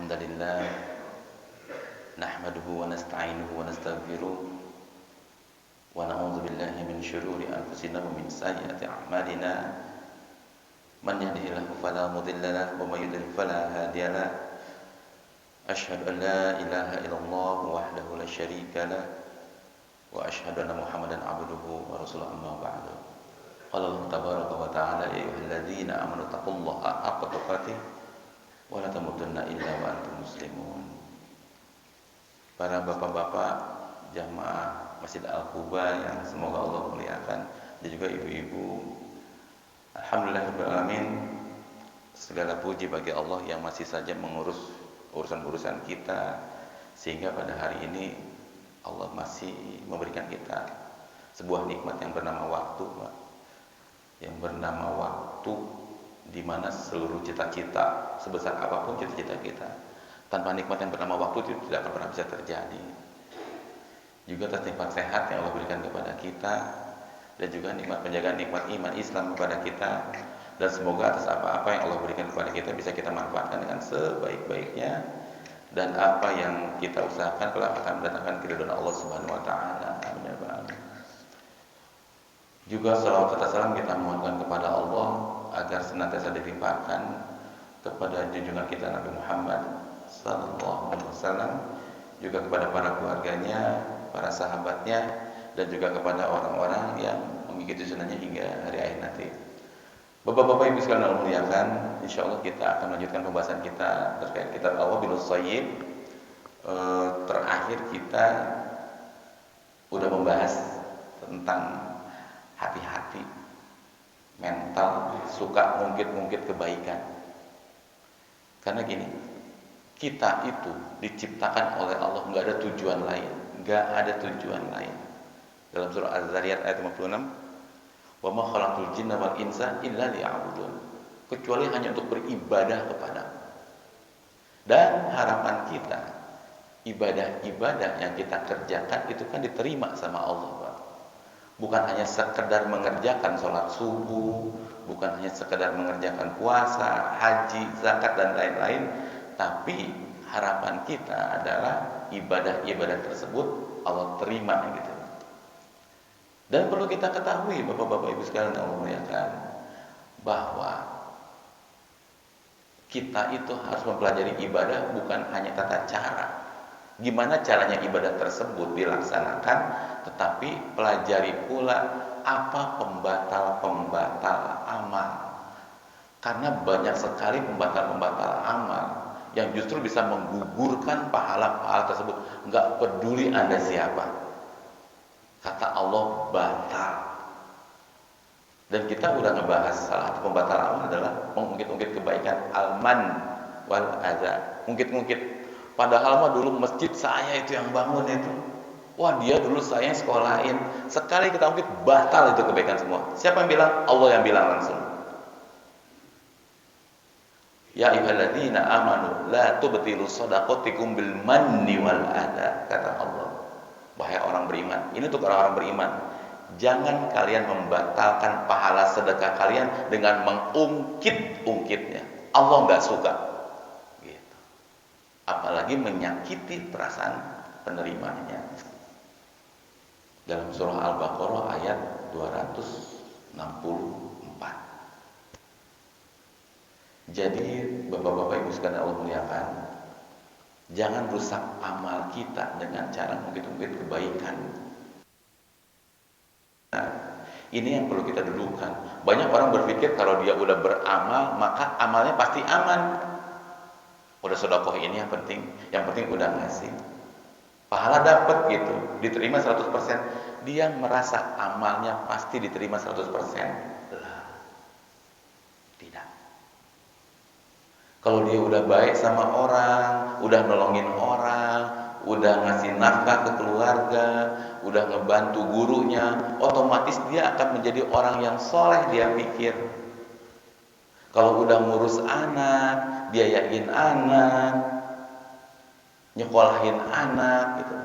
الحمد لله نحمده ونستعينه ونستغفره ونعوذ بالله من شرور أنفسنا ومن سيئات أعمالنا من يهده الله فلا مضل له ومن يضلل فلا هادي له أشهد أن لا إله إلا الله وحده لا شريك له وأشهد أن محمدا عبده ورسوله أما بعد قال الله تبارك وتعالى يا أيها الذين آمنوا اتقوا الله حق تقاته ولا تموتن إلا وأنتم مسلمون. Para bapak-bapak jamaah Masjid Al-Quba yang semoga Allah muliakan, dan juga ibu-ibu, alhamdulillah alamin, segala puji bagi Allah yang masih saja mengurus urusan-urusan kita, sehingga pada hari ini Allah masih memberikan kita sebuah nikmat yang bernama waktu, yang bernama waktu, di mana seluruh cita-cita sebesar apapun cita-cita kita, tanpa nikmat yang bernama waktu itu tidak akan pernah bisa terjadi. Juga atas nikmat sehat yang Allah berikan kepada kita, dan juga nikmat penjagaan nikmat iman Islam kepada kita, dan semoga atas apa-apa yang Allah berikan kepada kita bisa kita manfaatkan dengan sebaik-baiknya, dan apa yang kita usahakan kelak akan mendatangkan keridhaan Allah Subhanahu wa taala. Amin ya rabbal alamin. Juga salawat serta salam kita mohonkan kepada Allah agar senantiasa dilimpahkan kepada junjungan kita Nabi Muhammad sallallahu alaihi wasallam, juga kepada para keluarganya, para sahabatnya, dan juga kepada orang-orang yang mengikuti sunnahnya hingga hari akhir nanti. Bapak-bapak ibu sekalian Allah muliakan, insyaallah kita akan melanjutkan pembahasan kita terkait kitab Al-Wabilus Shayyib. Terakhir kita udah membahas tentang hati-hati, mental, suka ngungkit-ngungkit kebaikan. Karena gini, kita itu diciptakan oleh Allah, nggak ada tujuan lain, nggak ada tujuan lain. Dalam surah Az-Zariyat ayat 56, wa ma khalaqtul jinna wal insa illa liya'budun, kecuali hanya untuk beribadah kepada. Dan harapan kita, ibadah-ibadah yang kita kerjakan itu kan diterima sama Allah, Pak. Bukan hanya sekedar mengerjakan sholat subuh, bukan hanya sekedar mengerjakan puasa, haji, zakat, dan lain-lain, tapi harapan kita adalah ibadah-ibadah tersebut Allah terima gitu. Dan perlu kita ketahui Bapak-bapak Ibu sekalian Allah muliakan, bahwa kita itu harus mempelajari ibadah bukan hanya tata cara, gimana caranya ibadah tersebut dilaksanakan, tetapi pelajari pula apa pembatal-pembatal amal. Karena banyak sekali pembatal-pembatal amal yang justru bisa menggugurkan pahala-pahala tersebut. Enggak peduli Anda siapa, kata Allah batal. Dan kita udah ngebahas salah satu pembatal amal adalah mengungkit-ungkit kebaikan, alman wal adza, ungkit-ungkit. Padahal mah dulu masjid saya itu yang bangun itu. Wah, dia dulu saya yang sekolahin. Sekali kita ungkit, batal itu kebaikan semua. Siapa yang bilang? Allah yang bilang langsung. Ya ayyuhalladzina amanu la tubtilu shadaqatikum bil manni wal adza, kata Allah. Wahai orang beriman, ini untuk orang-orang beriman, jangan kalian membatalkan pahala sedekah kalian dengan mengungkit-ungkitnya. Allah enggak suka. Gitu. Apalagi menyakiti perasaan penerimanya. Dalam surah Al-Baqarah ayat 264. Jadi Bapak-bapak Ibu sekalian Allah muliakan, jangan rusak amal kita dengan cara mungkit-ungkit kebaikan. Nah, ini yang perlu kita dudukan. Banyak orang berpikir kalau dia udah beramal maka amalnya pasti aman. Udah sedekah ini yang penting udah ngasih, pahala dapat gitu, diterima 100%. Dia merasa amalnya pasti diterima 100%. Lah, tidak. Kalau dia udah baik sama orang, udah nolongin orang, udah ngasih nafkah ke keluarga, udah ngebantu gurunya, otomatis dia akan menjadi orang yang soleh, dia pikir. Kalau udah ngurus anak, biayain anak, nyekolahin anak gitu,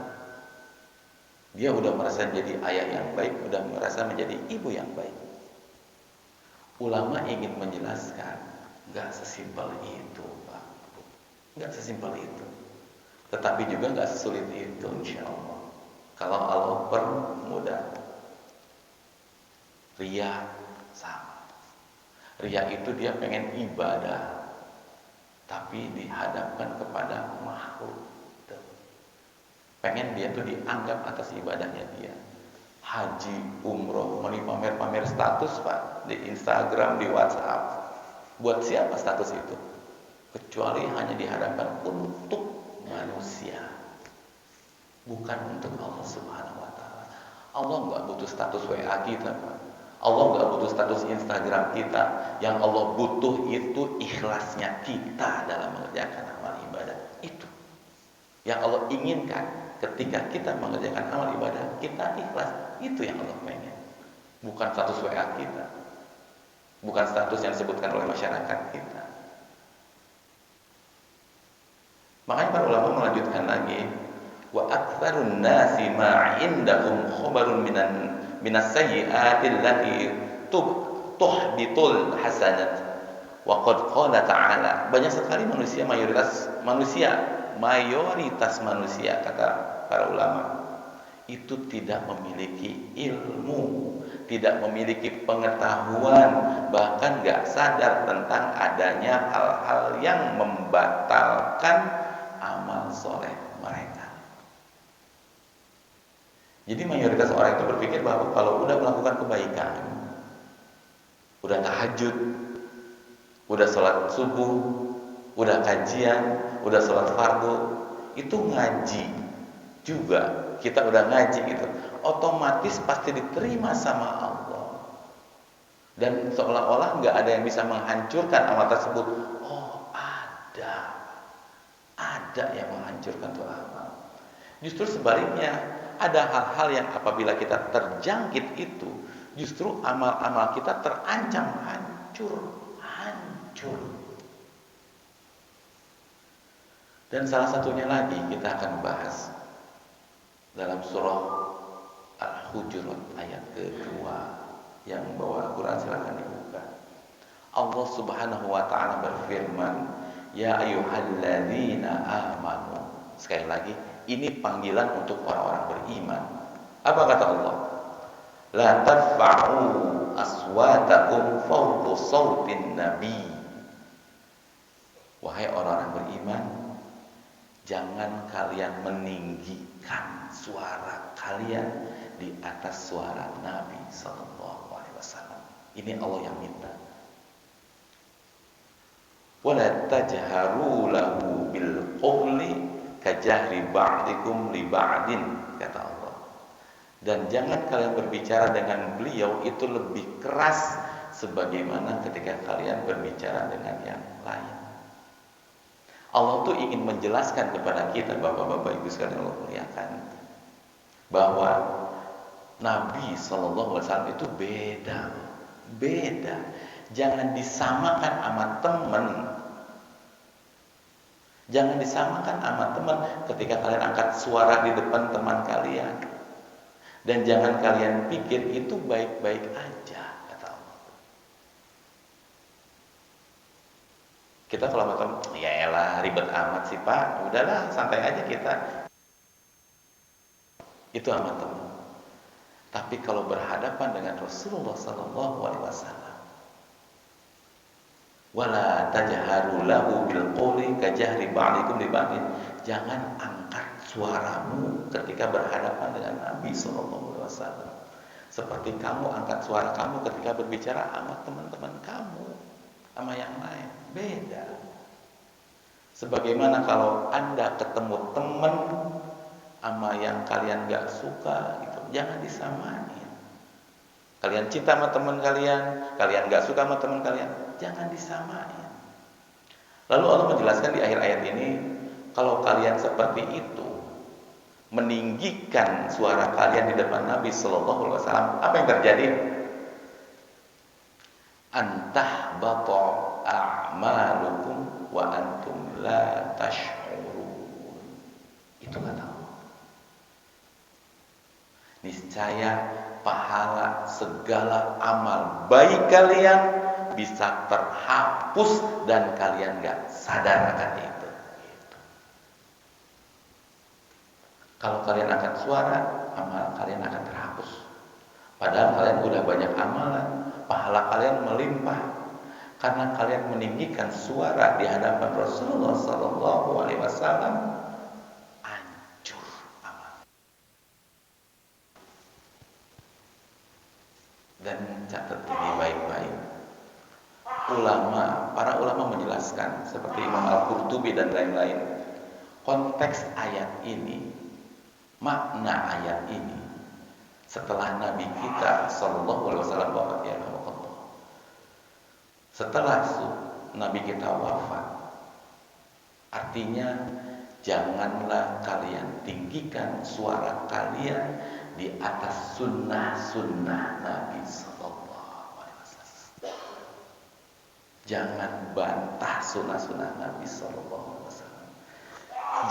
dia udah merasa jadi ayah yang baik, udah merasa menjadi ibu yang baik. Ulama ingin menjelaskan, gak sesimpel itu, Pak. Nggak sesimpel itu. Tetapi juga nggak sesulit itu, insya Allah. Kalau Allah permudah. Ria sama. Ria itu dia pengen ibadah, tapi dihadapkan kepada makhluk. Pengen dia tuh dianggap atas ibadahnya dia. Haji, umroh, pamer-pamer status Pak, di Instagram, di WhatsApp. Buat siapa status itu? Kecuali hanya dihadapkan untuk manusia, bukan untuk Allah Subhanahu wa Ta'ala. Allah nggak butuh status WA kita, Pak. Allah nggak butuh status Instagram kita. Yang Allah butuh itu ikhlasnya kita dalam mengerjakan amal ibadah. Itu yang Allah inginkan. Ketika kita mengerjakan amal ibadah, kita ikhlas. Itu yang Allah pengen. Bukan status WA kita, bukan status yang disebutkan oleh masyarakat kita. Makanya para ulama melanjutkan lagi, wa aktsarun nasi ma indahum khabarun minas sayyi'ati allati tuhbitul hasanat. Wa qad qala ta'ala, banyak sekali mayoritas manusia kata para ulama itu tidak memiliki ilmu, tidak memiliki pengetahuan, bahkan gak sadar tentang adanya hal-hal yang membatalkan amal soleh mereka. Jadi mayoritas orang itu berpikir bahwa kalau udah melakukan kebaikan, udah tahajud, udah sholat subuh, udah kajian, udah sholat fardu, itu ngaji juga, kita udah ngaji gitu, otomatis pasti diterima sama Allah. Dan seolah-olah nggak ada yang bisa menghancurkan amal tersebut. Oh, ada yang menghancurkan tuh amal. Justru sebaliknya, ada hal-hal yang apabila kita terjangkit itu, justru amal-amal kita terancam hancur. Dan salah satunya lagi kita akan bahas dalam surah Al-Hujurat ayat kedua. Yang bawa Al-Quran silakan dibuka. Allah Subhanahu wa Ta'ala berfirman, ya ayyuhalladzina amanu. Sekali lagi, ini panggilan untuk orang-orang beriman. Apa kata Allah? La tarfa'u aswatakum fawqa sautin nabi. Wahai orang-orang beriman, jangan kalian meninggikan suara kalian di atas suara Nabi sallallahu alaihi wasallam. Ini Allah yang minta. Wala tajharu lahu bil qawli kajahri ba'dikum li ba'din, kata Allah. Dan jangan kalian berbicara dengan beliau itu lebih keras sebagaimana ketika kalian berbicara dengan yang lain. Allah tuh ingin menjelaskan kepada kita, bapak-bapak ibu sekalian Allah muliakan, bahwa Nabi Shallallahu Alaihi Wasallam itu beda. Jangan disamakan sama teman. Jangan disamakan sama teman ketika kalian angkat suara di depan teman kalian. Dan jangan kalian pikir itu baik-baik aja, kata Allah. Kita kalau makan, ya elah ribet amat sih Pak, udahlah santai aja kita. Itu amat teman. Tapi kalau berhadapan dengan Rasulullah Sallallahu Alaihi Wasallam, wala tajharu lahu bil qawli kajahri ba'dikum li ba'din. Jangan angkat suaramu ketika berhadapan dengan Nabi Sallallahu Alaihi Wasallam seperti kamu angkat suara kamu ketika berbicara sama teman-teman kamu, sama yang lain. Beda. Sebagaimana kalau Anda ketemu teman sama yang kalian gak suka gitu, jangan disamain. Kalian cinta sama teman kalian gak suka sama teman kalian, jangan disamain. Lalu Allah menjelaskan di akhir ayat ini, kalau kalian seperti itu, meninggikan suara kalian di depan Nabi Sallallahu Alaihi Wasallam, apa yang terjadi? Antahbata a'malukum wa antum la tash'urun. Itu kata Allah. Niscaya pahala segala amal baik kalian bisa terhapus dan kalian gak sadar akan itu. Kalau kalian angkat suara, amal kalian akan terhapus. Padahal kalian udah banyak amalan, pahala kalian melimpah karena kalian meninggikan suara di hadapan Rasulullah Sallallahu Alaihi Wasallam. Hancur amal. Dan catat ini baik-baik. Para ulama menjelaskan seperti Imam Al-Qurtubi dan lain-lain. Konteks ayat ini, makna ayat ini, setelah Nabi kita Sallallahu Alaihi Wasallam wafat, ya Allah, setelah Nabi kita wafat, artinya janganlah kalian tinggikan suara kalian di atas sunnah-sunnah Nabi Sallallahu Alaihi Wasallam. Jangan bantah sunnah-sunnah Nabi Sallallahu Alaihi Wasallam.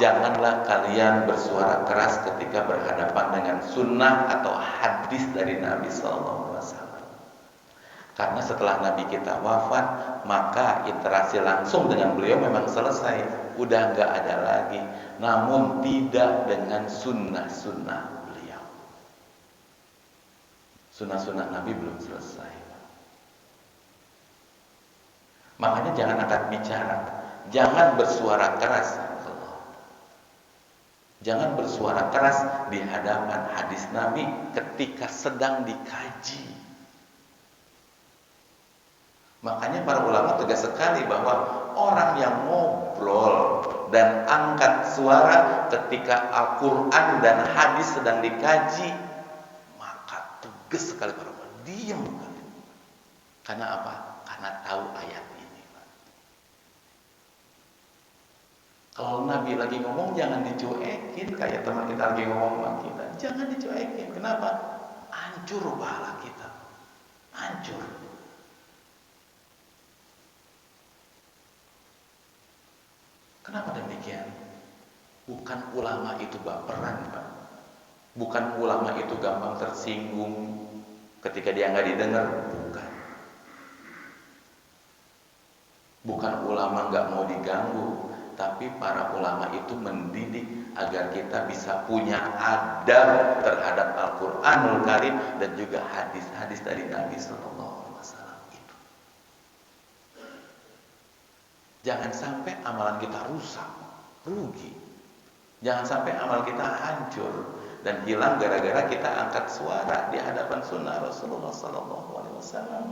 Janganlah kalian bersuara keras ketika berhadapan dengan sunnah atau hadis dari Nabi Sallallahu Alaihi Wasallam. Karena setelah Nabi kita wafat, maka interaksi langsung dengan beliau memang selesai, udah nggak ada lagi. Namun tidak dengan sunnah-sunnah beliau. Sunnah-sunnah Nabi belum selesai. Makanya jangan angkat bicara, jangan bersuara keras. Jangan bersuara keras di hadapan hadis Nabi ketika sedang dikaji. Makanya para ulama tegas sekali bahwa orang yang ngobrol dan angkat suara ketika Al-Quran dan hadis sedang dikaji, maka tegas sekali para ulama, diam. Karena apa? Karena tahu ayat ini. Kalau Nabi lagi ngomong jangan dicuekin, kayak teman kita lagi ngomong sama kita. Jangan dicuekin. Kenapa? Hancur pahala kita. Hancur. Kenapa demikian? Bukan ulama itu baperan, Pak. Bukan ulama itu gampang tersinggung ketika dia nggak didengar. Bukan. Bukan ulama nggak mau diganggu, tapi para ulama itu mendidik agar kita bisa punya adab terhadap Al-Quranul Karim dan juga hadis-hadis dari Nabi Sallallahu Alaihi Wasallam. Jangan sampai amalan kita rusak, rugi. Jangan sampai amal kita hancur dan hilang gara-gara kita angkat suara di hadapan sunnah Rasulullah Sallallahu Alaihi Wasallam.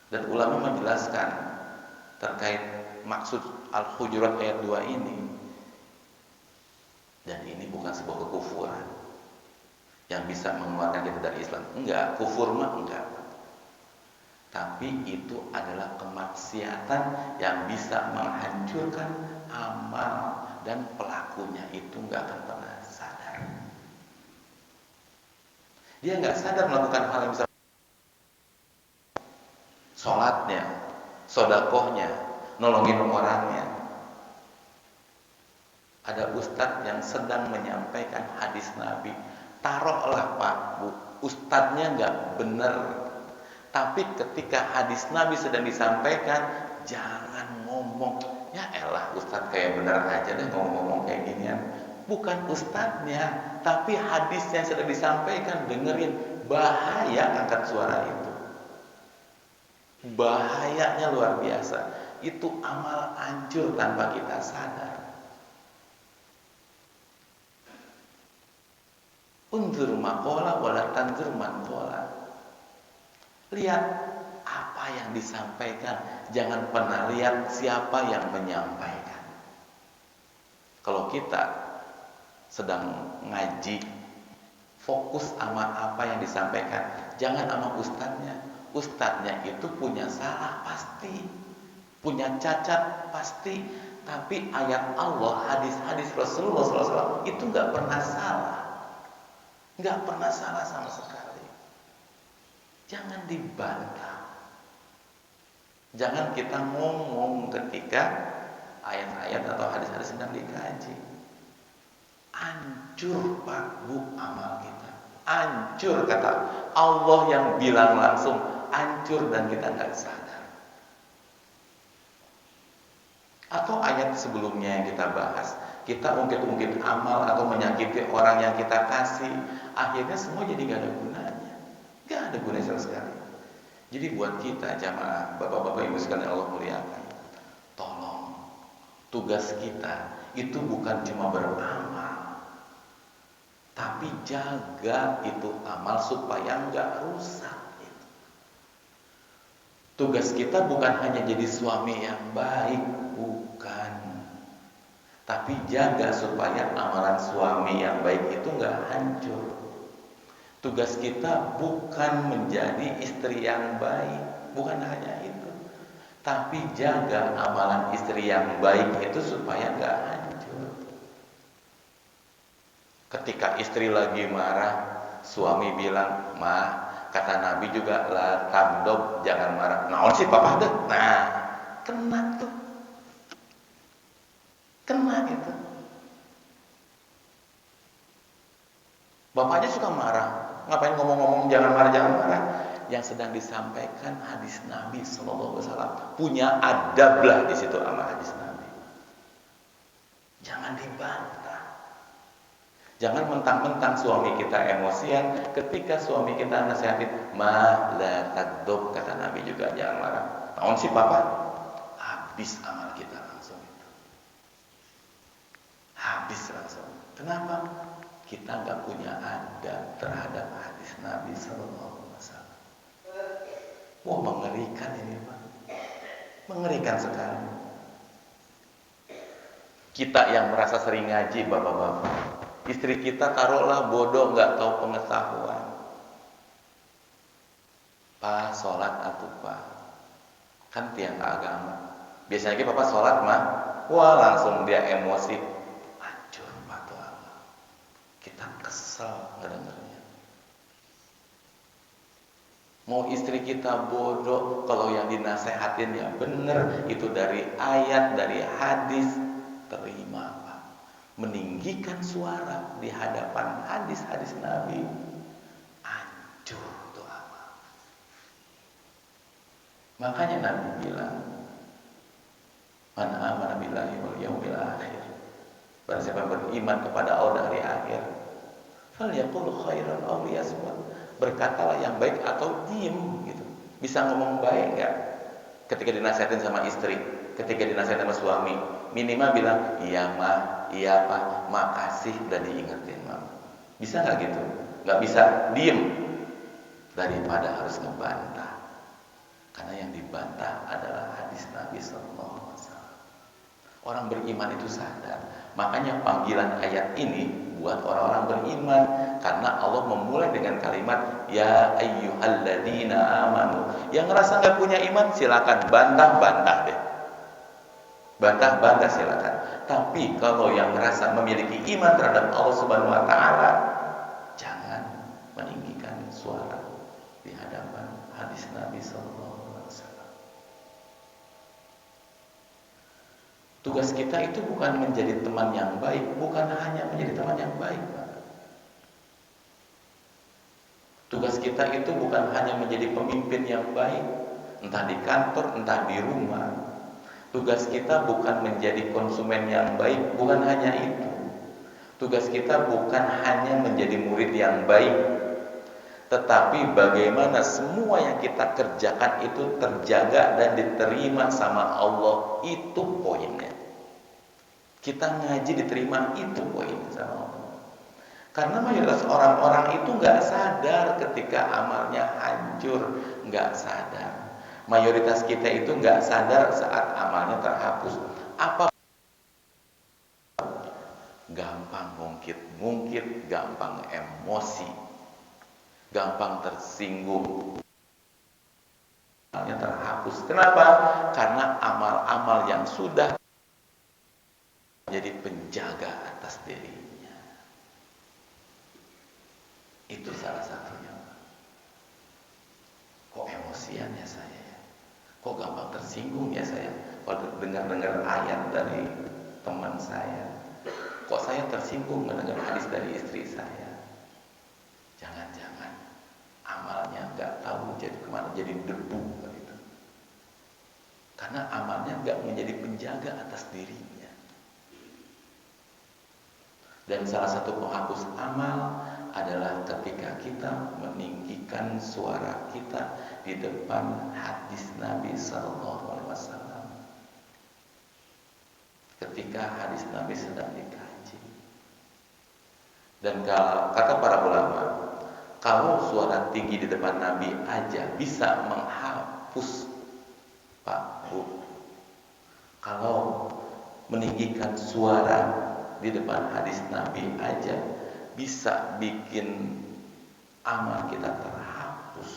Dan ulama menjelaskan terkait maksud Al-Hujurat ayat 2 ini. Dan ini bukan sebuah kekufuran yang bisa mengeluarkan kita dari Islam. Enggak, kufur mah enggak. Tapi itu adalah kemaksiatan yang bisa menghancurkan amal dan pelakunya itu nggak akan pernah sadar. Dia nggak sadar melakukan hal yang bisa sholatnya, sodakohnya, nolongin orangnya. Ada ustadz yang sedang menyampaikan hadis Nabi, taruhlah Pak Bu, ustadznya nggak benar. Tapi ketika hadis Nabi sedang disampaikan, jangan ngomong, ya elah ustadz kayak bener aja deh ngomong-ngomong kayak ginian. Bukan ustadznya, tapi hadisnya yang sedang disampaikan, dengerin. Bahaya angkat suara itu. Bahayanya luar biasa. Itu amal hancur tanpa kita sadar. Unzur maqala wala tanzur man qala. Lihat apa yang disampaikan, jangan pernah lihat siapa yang menyampaikan. Kalau kita sedang ngaji, fokus sama apa yang disampaikan, jangan sama ustadznya. Ustadznya itu punya salah pasti, punya cacat pasti, tapi ayat Allah, hadis-hadis Rasulullah SAW itu nggak pernah salah, nggak pernah salah sama sekali. Jangan dibantah. Jangan kita ngomong ketika ayat-ayat atau hadis-hadis sedang dikaji. Hancur Pak Bu amal kita. Hancur kata Allah yang bilang langsung, hancur dan kita nggak sadar. Atau ayat sebelumnya yang kita bahas, kita ungkit-ungkit amal atau menyakiti orang yang kita kasih, akhirnya semua jadi gak ada gunanya. Gak ada gunanya sama sekali. Jadi buat kita jamaah, bapak-bapak ibu sekalian Allah muliakan, tolong, tugas kita itu bukan cuma beramal, tapi jaga itu amal supaya nggak rusak. Tugas kita bukan hanya jadi suami yang baik, bukan. Tapi jaga supaya amalan suami yang baik itu nggak hancur. Tugas kita bukan menjadi istri yang baik, bukan hanya itu. Tapi jaga amalan istri yang baik itu supaya nggak hancur. Ketika istri lagi marah, suami bilang, "Ma, kata Nabi juga la tamdob, jangan marah." Naon sih papa deh? Nah, kena tuh. Kena itu. Bapaknya suka marah. Ngapain ngomong-ngomong jangan marah, jangan marah? Yang sedang disampaikan hadis Nabi sallallahu alaihi wasallam. Punya adab lah di situ sama hadis Nabi. Jangan dibantah. Jangan mentang-mentang suami kita emosian, ketika suami kita nasihatin, "Ma la takdob," kata Nabi juga jangan marah. Naon sih papa? Habis amal kita langsung itu. Habis langsung. Kenapa? Kita nggak punya adab terhadap hadis Nabi sallallahu alaihi wasallam. Wah, mengerikan ini, Pak. Mengerikan sekali. Kita yang merasa sering ngaji, bapak-bapak, istri kita taruhlah bodoh, nggak tahu pengetahuan. Pak, sholat atuh Pak, kan tiang agama. Biasanya papa sholat mah, wah langsung dia emosi, hancur Pak tuh Allah. Kita kesel ngedengarnya. Mau istri kita bodoh, kalau yang dinasehatin ya bener, itu dari ayat, dari hadis, terima Pak. Meninggikan suara di hadapan hadis-hadis Nabi, hancur tuh amal. Makanya Nabi bilang, "Man amana billahi wal yaumil akhir." Barang siapa beriman kepada Allah dan hari akhir, falyaqul khairan aw liyasmut. Berkatalah yang baik atau diem gitu. Bisa ngomong baik enggak? Ketika dinasihatin sama istri, ketika dinasihatin sama suami, minimal bilang, "Iya mah, iya pak, makasih udah diingetin mah." Bisa nggak gitu? Nggak bisa, diem. Daripada harus ngebantah. Karena yang dibantah adalah hadis Nabi sallallahu alaihi wasallam. Orang beriman itu sadar. Makanya panggilan ayat ini buat orang-orang beriman, karena Allah memulai dengan kalimat ya ayyuhalladzina amanu. Yang ngerasa nggak punya iman silakan bantah deh. Bantah silakan. Tapi kalau yang merasa memiliki iman terhadap Allah Subhanahu wa taala, jangan meninggikan suara di hadapan hadis Nabi sallallahu alaihi wasallam. Tugas kita itu bukan menjadi teman yang baik, bukan hanya menjadi teman yang baik, Pak. Tugas kita itu bukan hanya menjadi pemimpin yang baik, entah di kantor, entah di rumah. Tugas kita bukan menjadi konsumen yang baik, bukan hanya itu. Tugas kita bukan hanya menjadi murid yang baik, tetapi bagaimana semua yang kita kerjakan itu terjaga dan diterima sama Allah. Itu poinnya. Kita ngaji diterima, itu poinnya sama Allah. Karena mayoritas orang-orang itu nggak sadar ketika amalnya hancur, nggak sadar. Mayoritas kita itu nggak sadar saat amalnya terhapus. Apa? Gampang ngungkit, gampang emosi, gampang tersinggung, amalnya terhapus. Kenapa? Karena amal-amal yang sudah jadi penjaga atas dirinya. Itu salah satunya. Kok emosian ya saya ya? Kok gampang tersinggung ya saya? Kalau dengar-dengar ayat dari teman saya, kok saya tersinggung mendengar hadis dari istri saya? Jangan-jangan amalnya nggak tahu jadi kemana, jadi debu gitu. Karena amalnya nggak menjadi penjaga menjaga atas dirinya. Dan salah satu penghapus amal adalah ketika kita meninggikan suara kita di depan hadis Nabi Sallallahu Alaihi Wasallam. Ketika hadis Nabi sedang dikaji. Dan kata para ulama, kalau suara tinggi di depan Nabi aja bisa menghapus, Pak, Bu. Kalau meninggikan suara di depan hadis Nabi aja bisa bikin amal kita terhapus.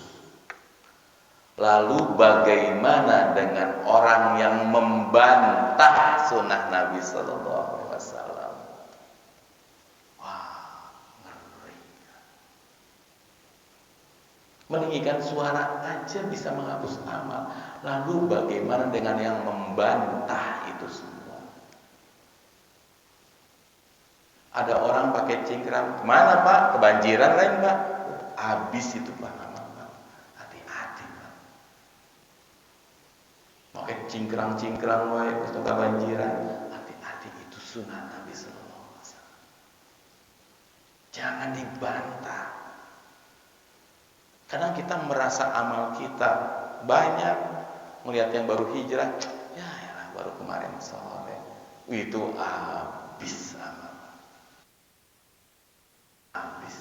Lalu bagaimana dengan orang yang membantah sunnah Nabi Sallallahu Alaihi Wasallam? Wah, ngeri. Meninggikan suara aja bisa menghapus amal. Lalu bagaimana dengan yang membantah itu semua? Ada orang pakai cingkrang, kemana Pak? Kebanjiran lain Pak? Habis itu Pak, hati-hati Pak. Pakai cingkrang-cingkrang wae pas kebanjiran, hati-hati, itu sunnah Nabi Sallallahu Alaihi Wasallam. Jangan dibantah. Kadang kita merasa amal kita banyak, melihat yang baru hijrah, ya baru kemarin sore, itu habis amal. Habis.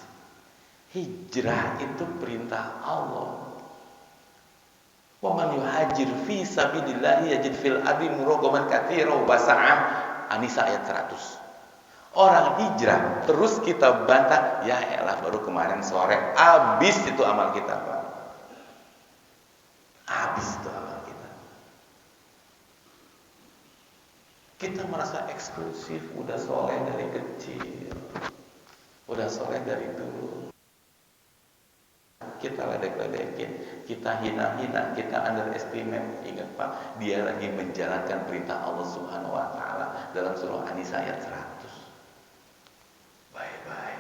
Hijrah itu perintah Allah. Wa man yuhajir fi sabilillah yajid fil ardi muragaman katsira wa basa'ah. An-Nisa ayat 100. Orang hijrah terus kita bantah, ya elah baru kemarin sore, habis itu amal kita, Pak. Habis itu amal kita. Kita merasa eksklusif, udah soleh dari kecil. Udah soleh dari dulu. Kita ledek-ledekin, kita hina-hina, kita underestimate. Ingat Pak, dia lagi menjalankan perintah Allah Subhanahu wa taala dalam surah An-Nisa ayat 100. Bye-bye.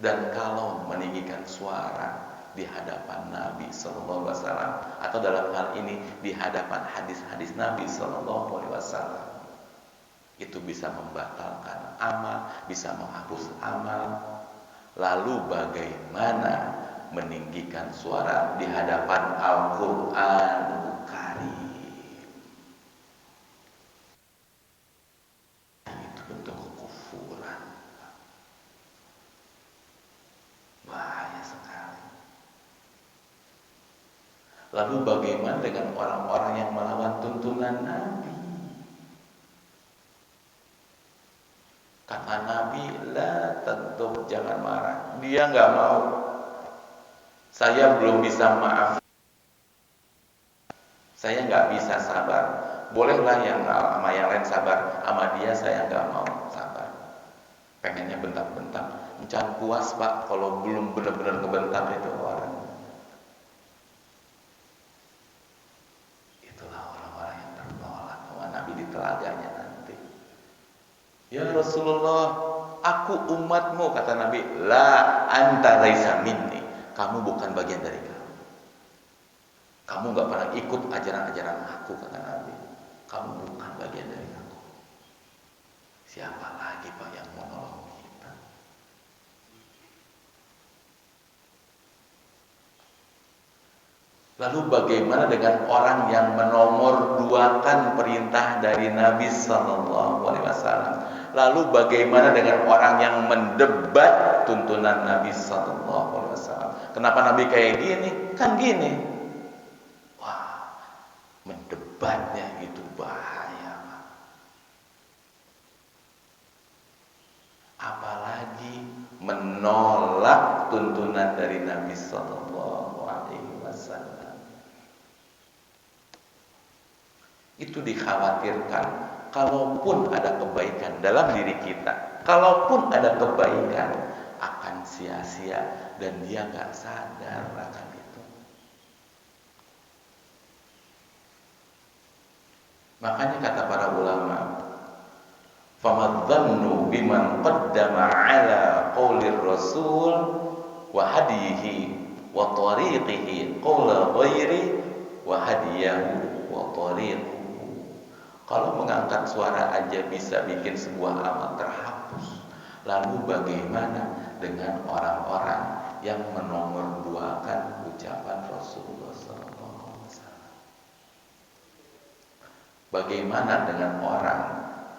Dan kalau meninggikan suara di hadapan Nabi Sallallahu Alaihi Wasallam, atau dalam hal ini di hadapan hadis-hadis Nabi Sallallahu Alaihi Wasallam, itu bisa membatalkan amal, bisa menghapus amal. Lalu bagaimana meninggikan suara di hadapan Al-Quran Karim? Itu bentuk kekufuran. Bahaya sekali. Lalu bagaimana dengan orang-orang yang melawan tuntunan Nabi? Kata Nabi, la tentu jangan marah. Dia nggak mau. Saya belum bisa maaf. Saya nggak bisa sabar. Bolehlah yang sama yang lain sabar. Sama dia saya nggak mau sabar. Pengennya bentak-bentak. Jangan puas Pak kalau belum benar-benar kebentak itu orang. Itulah orang-orang yang tertolak sama Nabi di telaganya. Ya Rasulullah, aku umatmu, kata Nabi. La anta laisa minni. Kamu bukan bagian dari kamu. Kamu gak pernah ikut ajaran-ajaran aku, kata Nabi. Kamu bukan bagian dari aku. Siapa lagi Pak yang mau nolong kita? Lalu bagaimana dengan orang yang menomorduakan perintah dari Nabi Sallallahu Alaihi Wasallam? Lalu bagaimana dengan orang yang mendebat tuntunan Nabi Sallallahu Alaihi Wasallam? Kenapa Nabi kayak gini? Kan gini. Wah, mendebatnya itu bahaya. Apalagi menolak tuntunan dari Nabi Sallallahu Alaihi Wasallam. Itu dikhawatirkan. Kalaupun ada kebaikan dalam diri kita, kalaupun ada kebaikan, akan sia-sia dan dia nggak sadar akan itu. Makanya kata para ulama, famadhannu biman qaddama ala qaulir rasul wa hadihi wa tariqihi qaula ghairi wa hadi hadiyahu wa tariquhu. Kalau mengangkat suara aja bisa bikin sebuah amal terhapus, lalu bagaimana dengan orang-orang yang menomorduakan ucapan Rasulullah SAW? Bagaimana dengan orang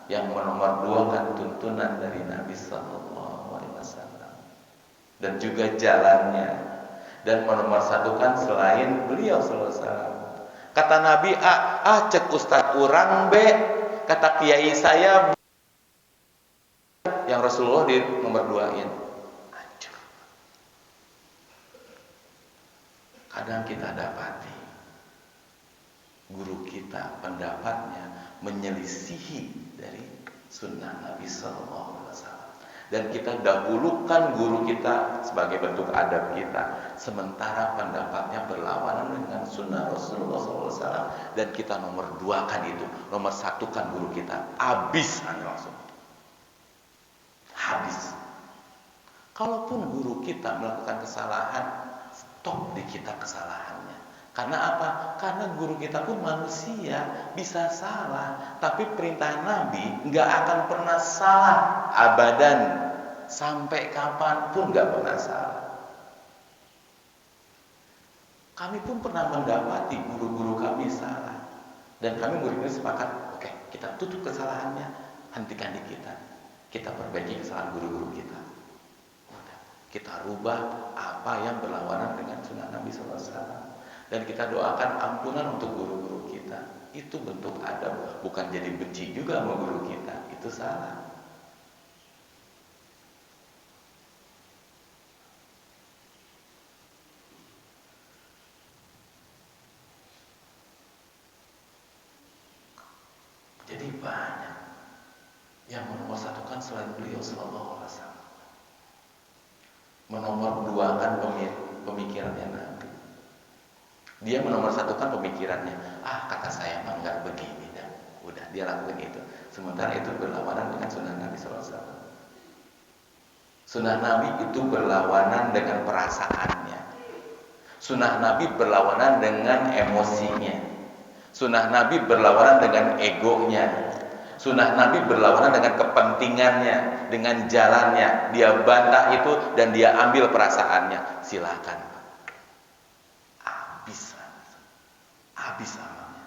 yang menomorduakan tuntunan dari Nabi SAW dan juga jalannya, dan menomorsatukan selain beliau SAW? Kata Nabi A, cek ustad urang B, kata kiai saya yang Rasulullah di nomor duain. Hancur. Kadang kita dapati guru kita pendapatnya menyelisihi dari sunnah Nabi SAW, dan kita dahulukan guru kita sebagai bentuk adab kita, sementara pendapatnya berlawanan dengan sunnah Rasulullah SAW, dan kita nomor duakan itu, nomor satukan guru kita, habis langsung habis. Kalaupun guru kita melakukan kesalahan, stop di kita kesalahannya. Karena apa? Karena guru kita pun manusia, bisa salah. Tapi perintah Nabi nggak akan pernah salah abadan, sampai kapanpun nggak pernah salah. Kami pun pernah mendapati guru-guru kami salah, dan kami murid-murid sepakat, oke, kita tutup kesalahannya, hentikan di kita perbaiki kesalahan guru-guru kita. Udah, kita rubah apa yang berlawanan dengan sunnah Nabi SAW. Dan kita doakan ampunan untuk guru-guru kita. Itu bentuk adab, bukan jadi benci juga sama guru kita. Itu salah. Jadi banyak yang menomorsatukan selain beliau sallallahu alaihi wasallam, menomorduakan pemikirannya Nabi. Dia menomorsatukan pemikirannya. Kata saya mah enggak begini dah. Udah, dia lakukan itu. Sementara itu berlawanan dengan sunnah Nabi SAW. Sunnah Nabi itu berlawanan dengan perasaannya. Sunnah Nabi berlawanan dengan emosinya. Sunnah Nabi berlawanan dengan egonya. Sunnah Nabi berlawanan dengan kepentingannya, dengan jalannya. Dia bantah itu dan dia ambil perasaannya. Silakan. Habis amalnya.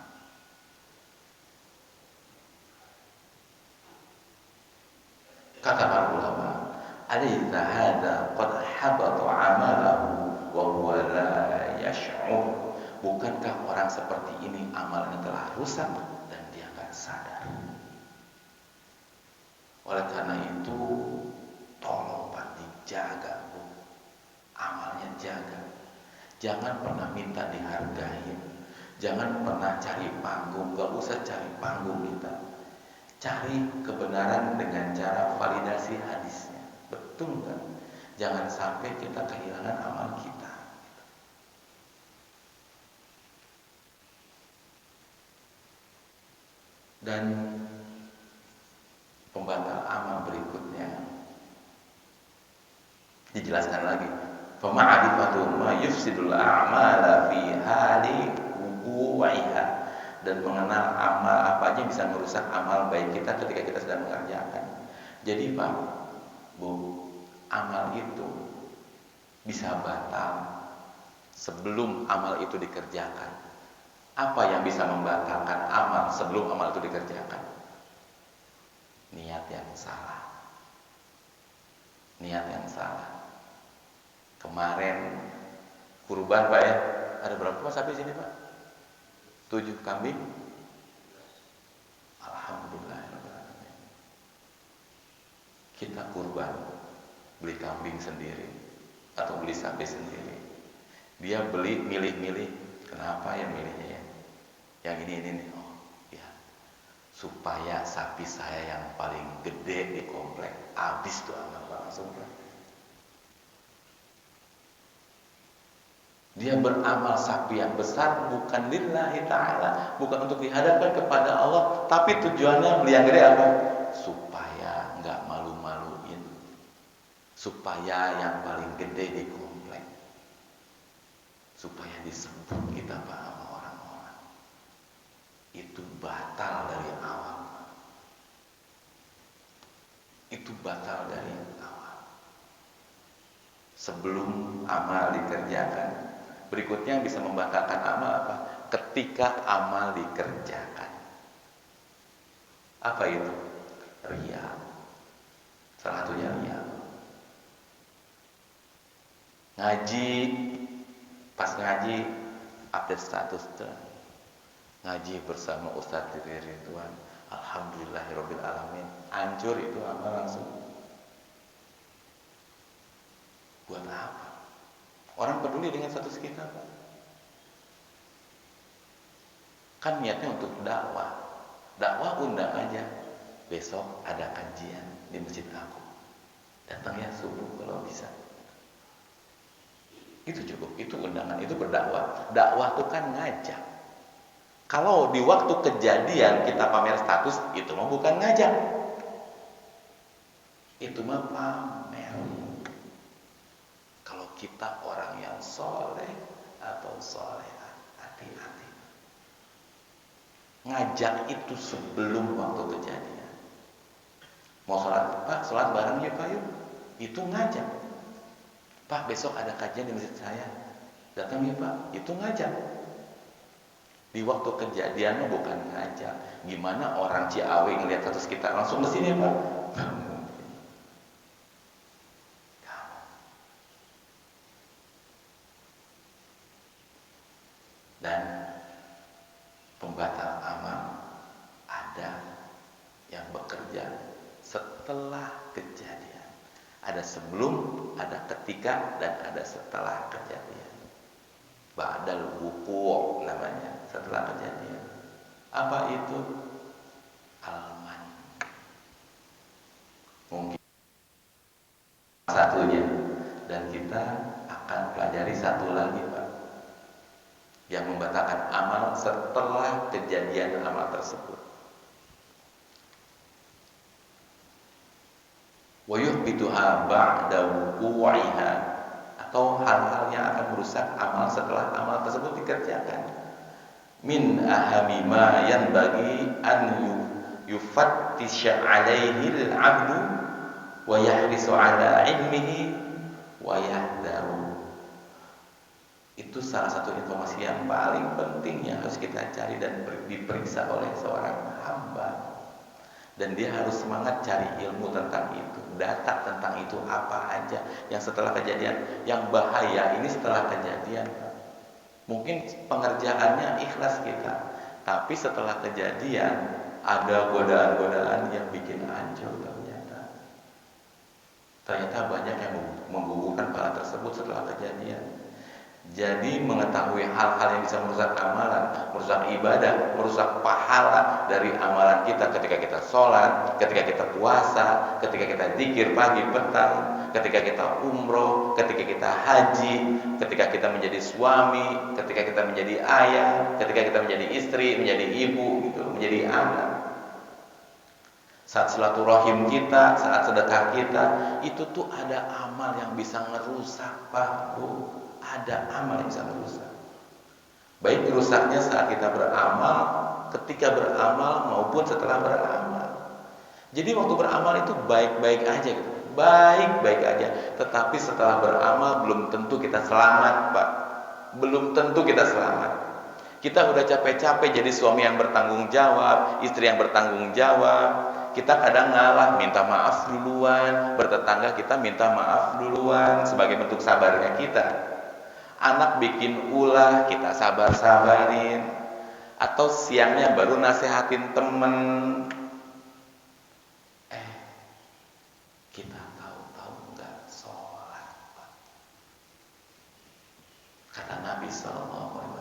Kata para ulama, alaysa hadza qad habata amalahu wa huwa la yash'ur. Bukankah orang seperti ini amalnya telah rusak dan dia enggak sadar? Oleh karena itu, tolong Pak dijaga, Bu. Amalnya jaga. Jangan pernah minta dihargai. Jangan pernah cari panggung, gak usah cari panggung kita. Cari kebenaran dengan cara validasi hadisnya. Betul kan? Jangan sampai kita kehilangan amal kita. Dan pembatal amal berikutnya dijelaskan lagi. Fama'rifatu ma yufsidul a'mala fi hali wuqu'iha, dan mengenal amal apa aja bisa merusak amal baik kita ketika kita sedang mengerjakan. Jadi Pak, Bu, amal itu bisa batal sebelum amal itu dikerjakan. Apa yang bisa membatalkan amal sebelum amal itu dikerjakan? Niat yang salah. Niat yang salah. Kemarin kurban Pak ya, ada berapa Pak sapi sini Pak? 7 kambing. Alhamdulillah. Kita kurban, beli kambing sendiri atau beli sapi sendiri. Dia beli milih-milih. Kenapa ya milihnya ya? Yang ini nih. Oh ya, supaya sapi saya yang paling gede di komplek. Habis tuh anak langsung Pak. Dia beramal sapi yang besar bukan lillahi ta'ala, bukan untuk dihadapkan kepada Allah, tapi tujuannya beli yang gede apa? Supaya enggak malu-maluin, supaya yang paling gede di komplek, supaya disebut kita sama orang-orang. batal dari awal. Itu batal dari awal. Sebelum amal dikerjakan. Berikutnya yang bisa membatalkan amal apa? Ketika amal dikerjakan. Apa itu? Riya. Salah satunya riya. Ngaji, pas ngaji update status tuh. Ngaji bersama Ustadz Ridwan. Alhamdulillahirabbil alamin. Hancur itu amal langsung. Buat apa? Orang peduli dengan status kita, Pak. Kan niatnya untuk dakwah. Dakwah undang aja. Besok ada kajian di masjid aku. Datang ya subuh kalau bisa. Itu cukup, itu undangan, itu berdakwah. Dakwah itu kan ngajak. Kalau di waktu kejadian kita pamer status, itu mah bukan ngajak. Itu mah pamer. Kalau kita orang yang soleh atau solehah, hati-hati. Ngajak itu sebelum waktu kejadian. Mau sholat, Pak, sholat bareng yuk Pak, yuk. Itu ngajak. Pak, besok ada kajian di masjid saya. Datang ya Pak, itu ngajak. Di waktu kejadian bukan ngajak. Gimana orang Ciawi ngelihat status kita langsung ke sini ya Pak? Nggak mungkin. Dan pembatal amal ada yang bekerja setelah kejadian. Ada sebelum, ada ketika, dan ada setelah kejadian. Ba'dal wuqu' namanya, setelah kejadian. Apa itu? Alman. Mungkin satunya. Dan kita akan pelajari satu lagi, Pak. Yang membatalkan amal setelah kejadian amal tersebut. Wa yuhbituha ba'da wuqu'iha, atau hal-hal yang akan merusak amal setelah amal tersebut dikerjakan. Min ahami ma yanbaghi an yufattisha 'alaihi al-'abdu wa yahrisu 'ala 'ilmihi wa yahdharu. Itu salah satu informasi yang paling penting yang harus kita cari dan diperiksa oleh seorang hamba. Dan dia harus semangat cari ilmu tentang itu, data tentang itu apa aja yang setelah kejadian, yang bahaya ini setelah kejadian. Mungkin pengerjaannya ikhlas kita, tapi setelah kejadian ada godaan-godaan yang bikin hancur ternyata. Ternyata banyak yang menggugurkan pahala tersebut setelah kejadian. Jadi mengetahui hal-hal yang bisa merusak amalan, merusak ibadah, merusak pahala dari amalan kita ketika kita sholat, ketika kita puasa, ketika kita zikir pagi petang, ketika kita umroh, ketika kita haji, ketika kita menjadi suami, ketika kita menjadi ayah, ketika kita menjadi istri, menjadi ibu, gitu, menjadi anak. Saat silaturahim kita, saat sedekah kita, itu tuh ada amal yang bisa ngerusak, Pak, Bu. Ada amal yang bisa merusak. Baik rusaknya saat kita beramal, ketika beramal maupun setelah beramal. Jadi waktu beramal itu baik-baik aja gitu. Baik-baik aja. Tetapi setelah beramal belum tentu kita selamat, Pak. Belum tentu kita selamat. Kita udah capek-capek jadi suami yang bertanggung jawab, istri yang bertanggung jawab. Kita kadang ngalah, minta maaf duluan. Bertetangga kita minta maaf duluan sebagai bentuk sabarnya kita. Anak bikin ulah, kita sabar-sabarin. Atau siangnya baru nasehatin temen. Kita tahu-tahu nggak sholat, Pak. Kata Nabi SAW,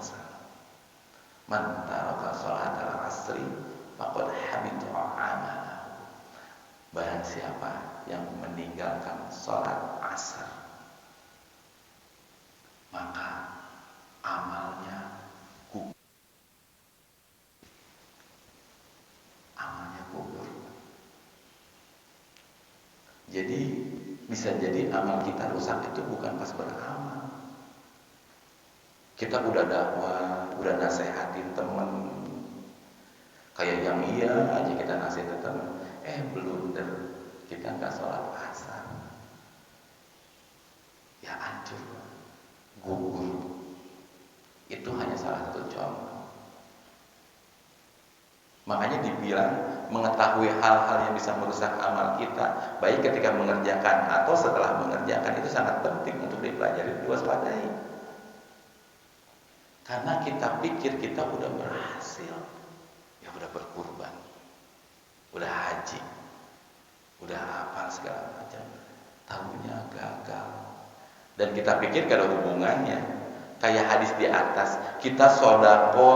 man taraka sholat al-asri faqad habita amalahu. Barang siapa yang meninggalkan sholat asar, maka amalnya gugur. Amalnya gugur. Jadi bisa jadi amal kita rusak itu bukan pas beramal. Kita udah dakwah, udah nasehatin teman, Kayak yang iya aja kita nasihatkan, blunder, kita nggak sholat asar, ya hancur, gugur. Itu hanya salah satu contoh. Makanya dibilang mengetahui hal-hal yang bisa merusak amal kita, baik ketika mengerjakan atau setelah mengerjakan, itu sangat penting untuk dipelajari, diwaspadai. Karena kita pikir kita udah berhasil, ya udah berkurban, udah haji, udah hafal segala macam, tahunya gagal. Dan kita pikir ada hubungannya. Kayak hadis di atas, kita sodako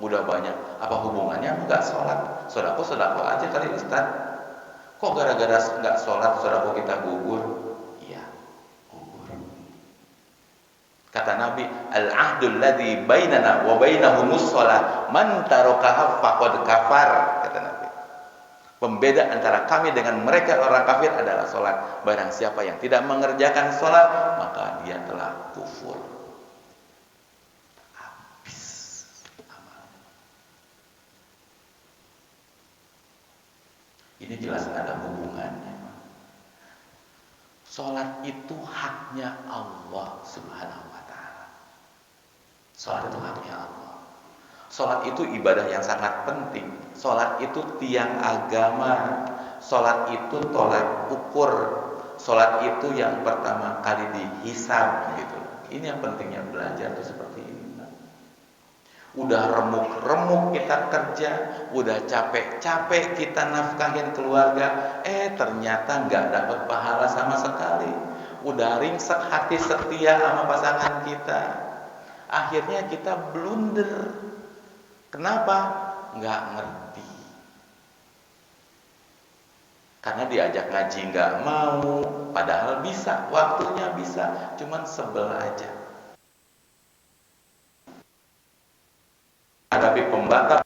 udah banyak, apa hubungannya enggak sholat? Sodako aja kali Ustaz. Kok gara-gara enggak sholat sodako kita gugur? Iya, gugur. Kata Nabi, al-ahdul ladzi bainana wa bainahumus shalah, man tarakaha faqad kafar, kata Nabi. Pembeda antara kami dengan mereka orang kafir adalah sholat. Barang siapa yang tidak mengerjakan sholat, maka dia telah kufur. Habis amalnya. Ini jelas ada hubungannya. Sholat itu haknya Allah Subhanahu wa ta'ala. Sholat itu haknya Allah. Sholat itu ibadah yang sangat penting. Sholat itu tiang agama. Sholat itu tolak ukur. Sholat itu yang pertama kali dihisab gitu. Ini yang pentingnya belajar itu seperti ini. Udah remuk-remuk kita kerja, udah capek-capek kita nafkahin keluarga, ternyata nggak dapat pahala sama sekali. Udah ringsek hati setia sama pasangan kita, akhirnya kita blunder. Kenapa? Nggak ngerti. Karena diajak ngaji nggak mau, padahal bisa, waktunya bisa, cuman sebel aja. Hadapi pembatas,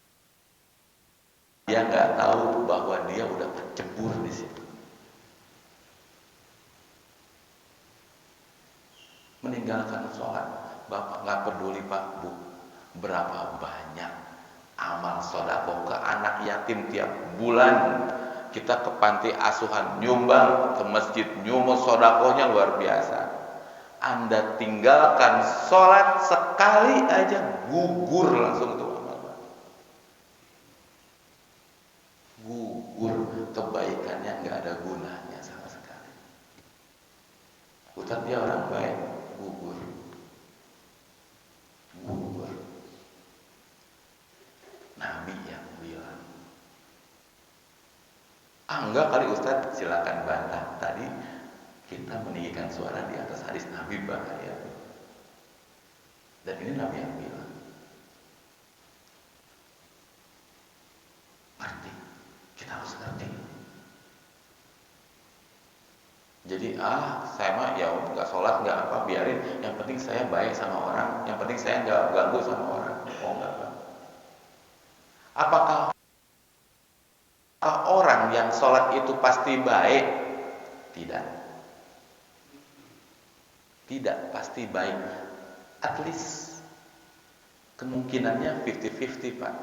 dia nggak tahu bahwa dia udah kecebur di situ. Meninggalkan sholat, Bapak nggak peduli Pak Bu, berapa banyak amal sodako ke anak yatim tiap bulan. Kita ke panti asuhan nyumbang, ke masjid nyumbang, sodakohnya luar biasa. Anda tinggalkan sholat sekali aja, gugur langsung itu amal. Gugur, kebaikannya nggak ada gunanya sama sekali. Ustaz dia orang baik, gugur. Gugur. Nabi yang bilang. Enggak kali Ustaz, silakan bantah. Tadi kita meninggikan suara di atas hadis Nabi bahaya. Dan ini Nabi yang bilang. Ngerti. Kita harus ngerti. Jadi saya mah ya nggak sholat nggak apa, biarin. Yang penting saya baik sama orang. Yang penting saya nggak ganggu sama orang. Oh enggak. Apakah orang yang sholat itu pasti baik? Tidak. Tidak pasti baik. At least kemungkinannya 50-50 Pak.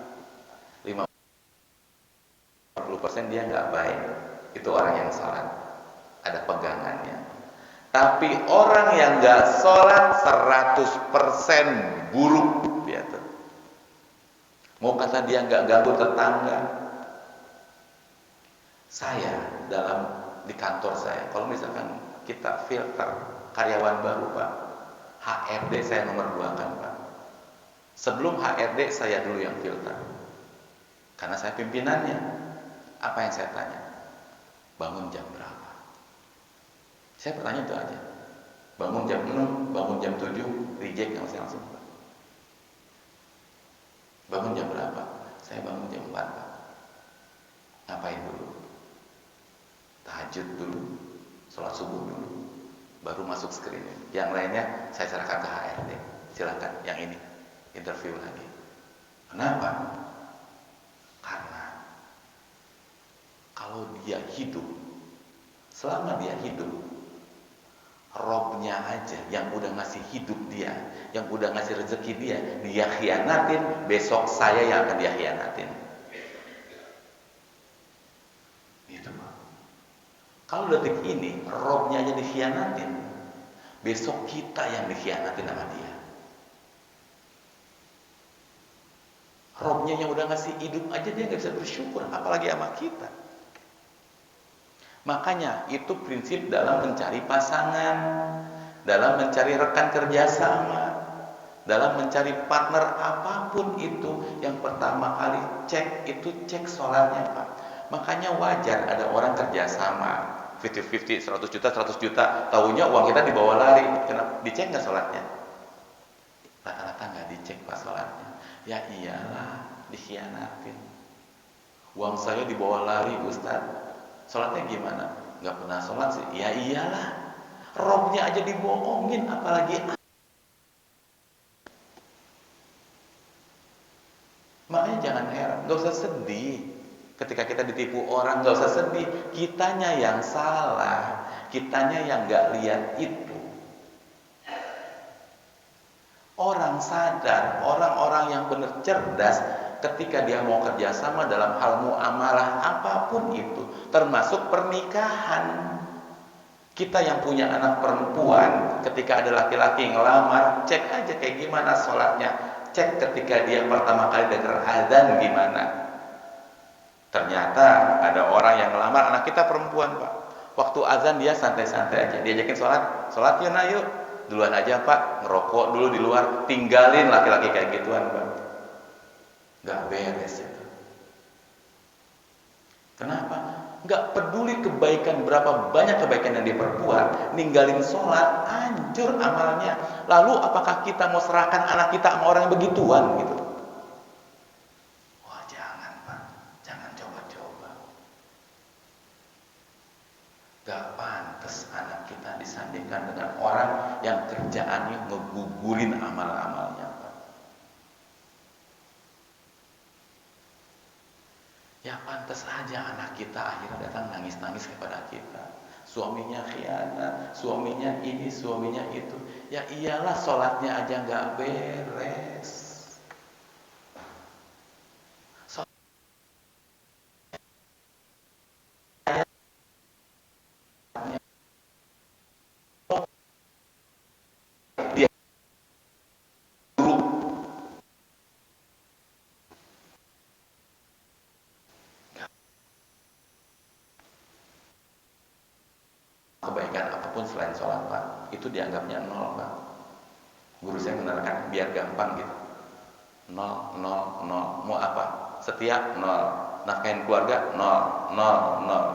50% dia nggak baik. Itu orang yang sholat, ada pegangannya. Tapi orang yang nggak sholat 100% buruk dia tuh. Mau kata dia nggak ganggu tetangga. Saya di kantor saya, kalau misalkan kita filter karyawan baru Pak, HRD saya nomor 2 kan Pak. Sebelum HRD saya dulu yang filter, karena saya pimpinannya. Apa yang saya tanya? Bangun jam berapa? Saya bertanya itu aja. Bangun jam 6, bangun jam 7, reject yang saya langsung Pak. Bangun jam berapa? Saya bangun jam 4 Pak. Ngapain dulu? Tahajud dulu, sholat subuh dulu, baru masuk screening. Yang lainnya saya serahkan ke HRD. Silakan yang ini interview lagi. Kenapa? Karena kalau dia hidup, selama dia hidup, Robnya aja yang udah ngasih hidup dia, yang udah ngasih rezeki dia khianatin, besok saya yang akan dia khianatin. Gitu, Pak. Kalau detik ini Robnya aja dikhianatin, besok kita yang dikhianatin sama dia. Robnya yang udah ngasih hidup aja dia nggak bisa bersyukur, apalagi sama kita. Makanya itu prinsip dalam mencari pasangan, dalam mencari rekan kerjasama, dalam mencari partner apapun itu, yang pertama kali cek sholatnya, Pak. Makanya wajar ada orang kerjasama 50-50, 100 juta 100 juta, tahunya uang kita dibawa lari. Kenapa? Dicek nggak sholatnya? Rata-rata nggak dicek Pak sholatnya. Ya iyalah, dikhianatin. Uang saya dibawa lari Ustaz. Sholatnya gimana? Nggak pernah sholat sih. Ya iyalah, Robnya aja dibohongin, apalagi. Makanya jangan heran, nggak usah sedih ketika kita ditipu orang, nggak usah sedih. Kitanya yang salah, kitanya yang nggak lihat itu. Orang sadar, orang-orang yang benar cerdas, ketika dia mau kerjasama dalam hal muamalah apapun itu, termasuk pernikahan. Kita yang punya anak perempuan, ketika ada laki-laki ngelamar, cek aja kayak gimana sholatnya. Cek ketika dia pertama kali dengar azan gimana. Ternyata ada orang yang ngelamar anak kita perempuan, Pak. Waktu azan dia santai-santai aja, diajakin sholat yuk nak yuk. Duluan aja Pak, ngerokok dulu di luar. Tinggalin laki-laki kayak gituan, Pak. Gak beres itu. Kenapa? Gak peduli kebaikan, berapa banyak kebaikan yang diperbuat, ninggalin sholat, hancur amalnya. Lalu apakah kita mau serahkan anak kita sama orang yang begituan gitu? Wah jangan Pak, jangan coba-coba. Gak pantas anak kita disandingkan dengan orang yang kerjaannya ngegugurin amal-amalnya, Pak. Ya pantas aja anak kita akhirnya datang nangis-nangis kepada kita. Suaminya khianat, suaminya ini, suaminya itu. Ya iyalah sholatnya aja gak beres. Dia kebaikan apapun selain sholat, Pak, itu dianggapnya nol, Pak. Guru saya menerangkan biar gampang gitu. Nol, nol, nol. Mau apa? Setia, nol. Nafkahin keluarga, nol, nol, nol.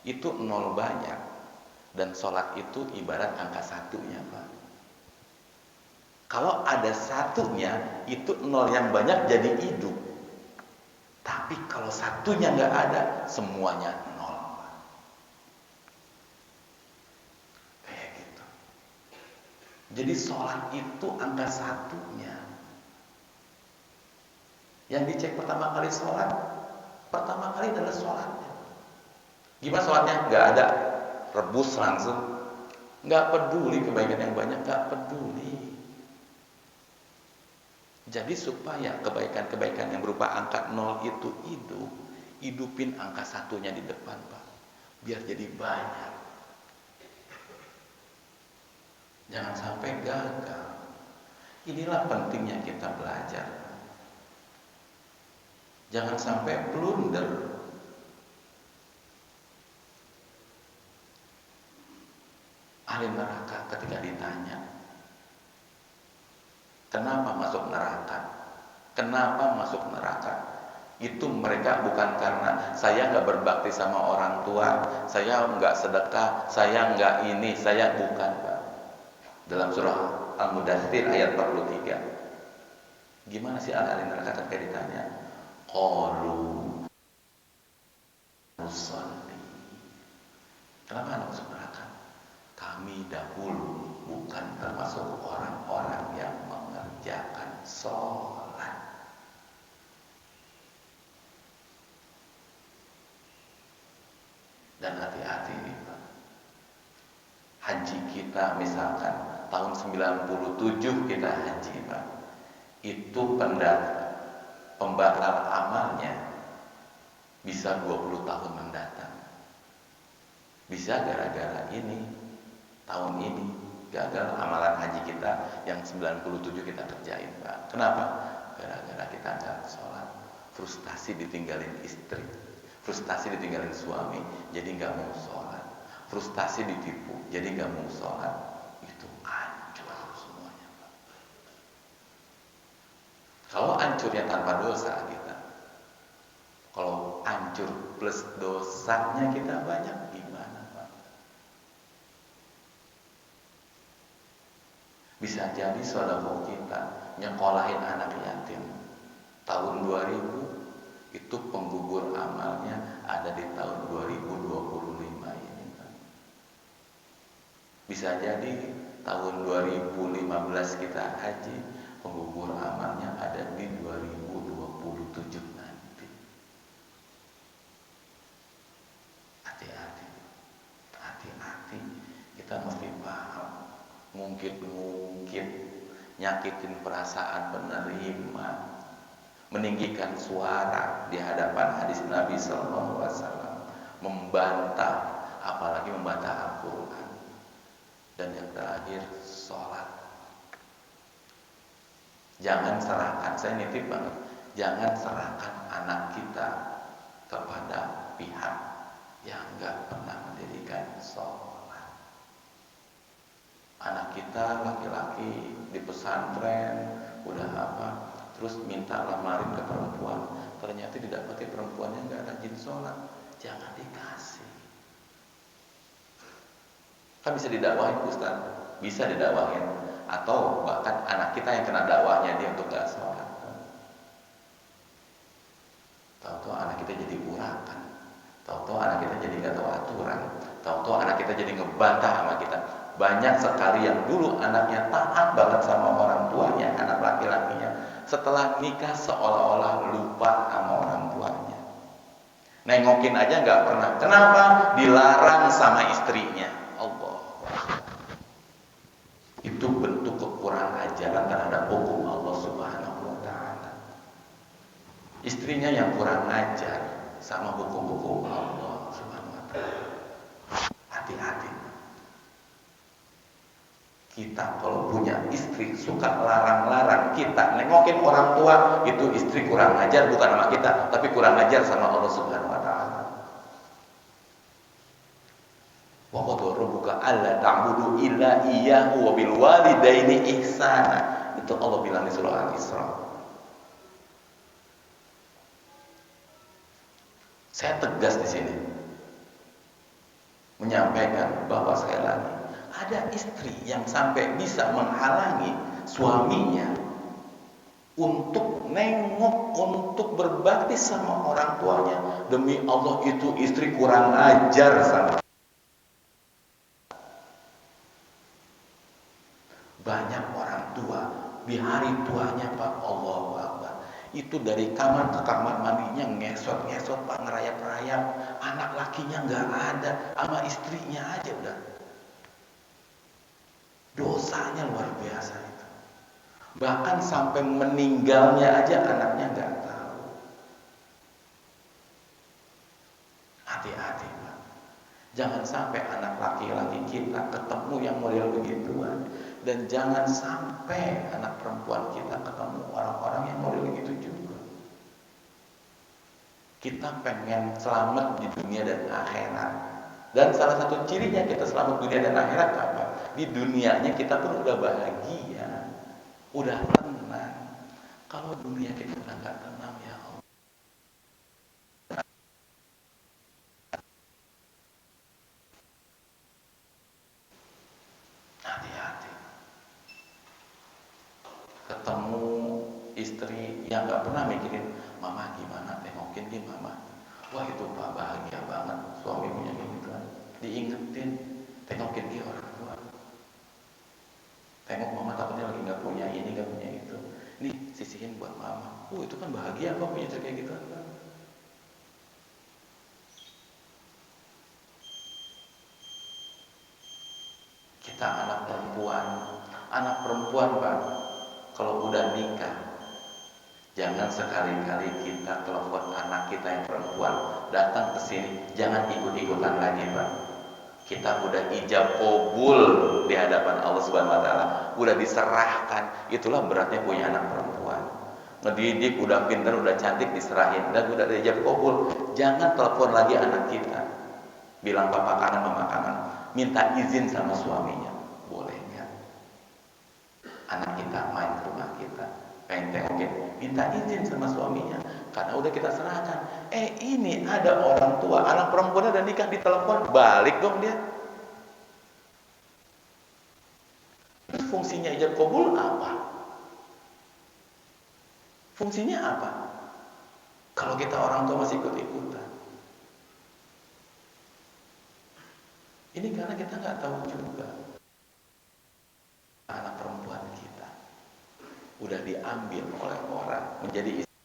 Itu nol banyak. Dan sholat itu ibarat angka satunya, Pak. Kalau ada satunya, itu nol yang banyak jadi hidup. Tapi kalau satunya nggak ada, semuanya nol, Pak. Kayak gitu. Jadi sholat itu angka satunya. Yang dicek pertama kali sholat, pertama kali adalah sholatnya. Gimana sholatnya? Nggak ada, rebus langsung. Nggak peduli kebaikan yang banyak, nggak peduli. Jadi supaya kebaikan-kebaikan yang berupa angka nol itu hidup, hidupin angka satunya di depan, Pak. Biar jadi banyak. Jangan sampai gagal. Inilah pentingnya kita belajar. Jangan sampai blunder. Ahli neraka ketika ditanya, kenapa masuk neraka? Kenapa masuk neraka? Itu mereka bukan karena saya nggak berbakti sama orang tua, saya nggak sedekah, saya nggak ini, saya bukan, Pak. Dalam surah Al-Mudaththir ayat 43. Gimana sih ahli neraka ketika ditanya? Qalu nusalli. Kenapa anak masuk neraka? Kami dahulu bukan termasuk orang-orang yang mengerjakan sholat. Dan hati-hati nih Pak. Haji haji kita misalkan tahun 97 kita haji, Pak. Itu pembatal amalnya bisa 20 tahun mendatang. Bisa gara-gara ini, tahun ini gagal amalan haji kita yang 97 kita kerjain, Pak. Kenapa? Gara-gara kita nggak sholat, frustasi ditinggalin istri, frustasi ditinggalin suami, jadi nggak mau sholat, frustasi ditipu, jadi nggak mau sholat, itu hancur semuanya, Pak. Kalau hancurnya tanpa dosa kita, kalau hancur plus dosanya kita banyak, gimana, Pak? Bisa jadi saudara kita nyekolahin anak yatim tahun 2000, itu penggugur amalnya ada di tahun 2025 ini, Pak. Bisa jadi tahun 2015 kita haji, penggugur amalnya ada di 2027 nanti. Hati-hati, kita mesti paham. Mungkin nyakitin perasaan penerima, meninggikan suara di hadapan hadis Nabi Sallallahu Alaihi Wasallam, membantah, apalagi membantah Al-Quran. Dan yang terakhir, sholat. Jangan serahkan, saya nitip banget, jangan serahkan anak kita kepada pihak yang nggak pernah mendirikan sholat. Anak kita laki-laki di pesantren udah apa, terus minta lamarin ke perempuan, ternyata didapati perempuannya nggak rajin sholat, jangan dikasih. Kan bisa didakwahin, Ustaz, bisa didakwahin, atau bahkan anak kita yang kena dakwahnya dia untuk nggak sholat. Tahu-tahu anak kita jadi urakan, tahu-tahu anak kita jadi nggak tahu aturan, tahu-tahu anak kita jadi ngebantah sama kita. Banyak sekali yang dulu anaknya taat banget sama orang tuanya, anak laki-lakinya, setelah nikah seolah-olah lupa sama orang tuanya. Nengokin aja nggak pernah. Kenapa? Dilarang sama istrinya. Allah. Itu bentuk kekurangan ajaran terhadap hukum Allah Subhanahu wa Ta'ala. Istrinya yang kurang ajar sama hukum-hukum Allah Subhanahu wa Ta'ala. Hati-hati. Kita kalau punya istri suka larang-larang kita, nengokin orang tua, itu istri kurang ajar bukan sama kita, tapi kurang ajar sama Allah Subhanahu wa Ta'ala. Wa qad rabbuka alla ta'budu illa iyyahu wa bil walidaini ihsana. Itu Allah bilang di surah Al-Isra. Saya tegas di sini menyampaikan bahwa sekali lagi ada istri yang sampai bisa menghalangi suaminya untuk nengok, untuk berbakti sama orang tuanya. Demi Allah, itu istri kurang ajar sama. Banyak orang tua di hari tuanya, Pak, Allahu Akbar, itu dari kamar ke kamar mandinya ngesot-ngesot, Pak, ngerayap-rayap. Anak lakinya nggak ada, sama istrinya aja udah. Dosanya luar biasa itu. Bahkan sampai meninggalnya aja anaknya nggak tahu. Hati-hati, Pak. Jangan sampai anak laki-laki kita ketemu yang model begituan, dan jangan sampai anak perempuan kita ketemu orang-orang yang model begitu juga. Kita pengen selamat di dunia dan akhirat. Dan salah satu cirinya kita selamat dunia dan akhirat apa? Di dunianya kita pun udah bahagia, udah tenang. Kalau dunia kita udah gak tenang, ya Allah, hati-hati. Ketemu istri yang gak pernah mikirin mama gimana, tengokin di mama. Wah, itu Pak bahagia banget suami punya gitu. Diingetin, tengokin dia orang tua. Tengok mama takutnya lagi nggak punya ini, nggak punya itu. Nih sisihin buat mama. Itu kan bahagia kok punya istri kayak gitu. Anak perempuan Pak, kalau udah nikah, jangan sekali-kali kita telepon anak kita yang perempuan datang ke sini, jangan ikut-ikutan lagi Pak. Kita udah ijab kabul di hadapan Allah Subhanahu wa taala, udah diserahkan. Itulah beratnya punya anak perempuan. Ngedidik udah pintar, udah cantik, diserahin dan udah ijab kabul. Jangan telepon lagi anak kita. Bilang papa kangen, mama kangen. Minta izin sama suaminya. Boleh enggak? Anak kita main ke rumah kita, pengen tengokin, minta izin sama suaminya. Karena udah kita serahkan. Ini ada orang tua, anak perempuan udah nikah, ditelepon, balik dong dia. Terus fungsinya ijab kabul apa? Fungsinya apa? Kalau kita orang tua masih ikut-ikutan. Ini karena kita nggak tahu juga. Anak perempuan kita udah diambil oleh orang menjadi istri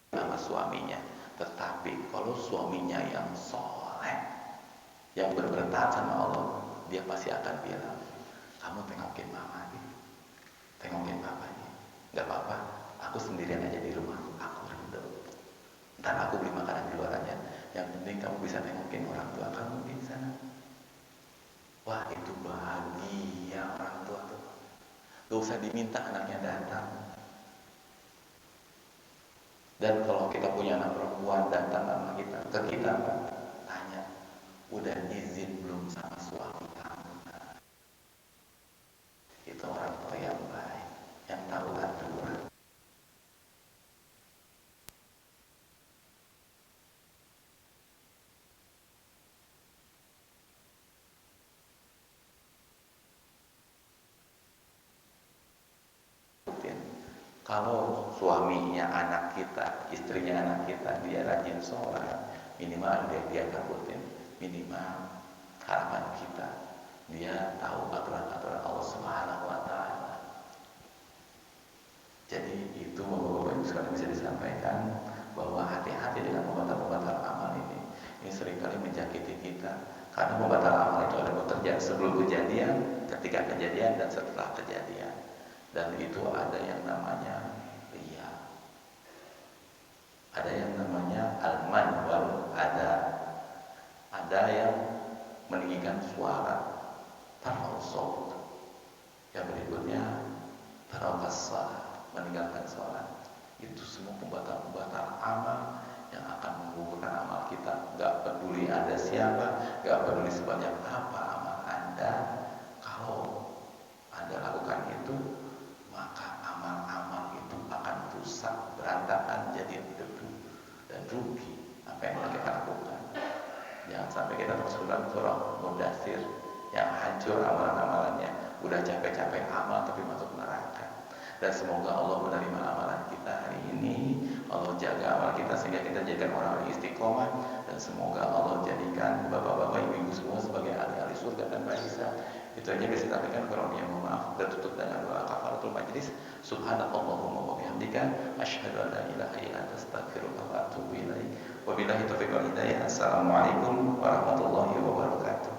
sama suaminya. Tetapi kalau suaminya yang soleh, yang benar-benar taat sama Allah, dia pasti akan bilang, kamu tengokin mama nih, tengokin papa nih. Gak apa-apa, aku sendirian aja di rumah, aku rindu. Ntar aku beli makanan di luar aja. Yang penting kamu bisa tengokin orang tua kamu di sana. Wah, itu bahagia orang tua tuh. Gak usah diminta anaknya datang. Dan kalau kita punya anak perempuan datang sama kita, ke kita Pak, tanya, udah izin belum sama suami kamu? Nah, itu orang tua yang baik, yang tahu aturan. Kalau suaminya anak kita, istrinya anak kita, dia rajin sholat, minimal dia kabutin, minimal harapan kita, dia tahu aturan-aturan Allah Subhanahu wa taala. Jadi itu Bapak-bapak Ibu sekalian bisa disampaikan bahwa hati-hati dengan pembatal-pembatal amal ini. Ini seringkali menjangkiti kita. Karena pembatal amal itu ada terjadi sebelum kejadian, ketika kejadian dan setelah kejadian. Dan itu ada yang namanya riya, ada yang namanya alman wal ada yang meninggikan suara, tarfa'u shaut. Yang berikutnya taraka's shalah, meninggalkan sholat. Itu semua pembatal-pembatal amal yang akan menggugurkan amal kita. Gak peduli Anda siapa, gak peduli sebanyak apa amal Anda, kalau Anda lakukan itu, maka amal-amal itu akan rusak, berantakan, jadi debu dan rugi apa yang kita lakukan. Jangan sampai kita masuk dalam surah Mudaththir yang hancur amalan-amalannya, udah capek-capek amal tapi masuk neraka. Dan semoga Allah menerima amalan kita hari ini, Allah jaga amal kita sehingga kita jadikan orang-orang istiqomah, dan semoga Allah jadikan bapak-bapak, ibu-ibu semua sebagai ahli-ahli surga dan barisan. Itu aja bisa sampaikan, kalau dia mohon maaf, dan tutup dengan doa kafaratul majlis. Subhanallahumma wa bihamdika, asyhadu an la ilaha illa anta, astaghfiruka wa atubu ilaik. Wabillahi taufiq wal hidayah. Assalamualaikum warahmatullahi wabarakatuh.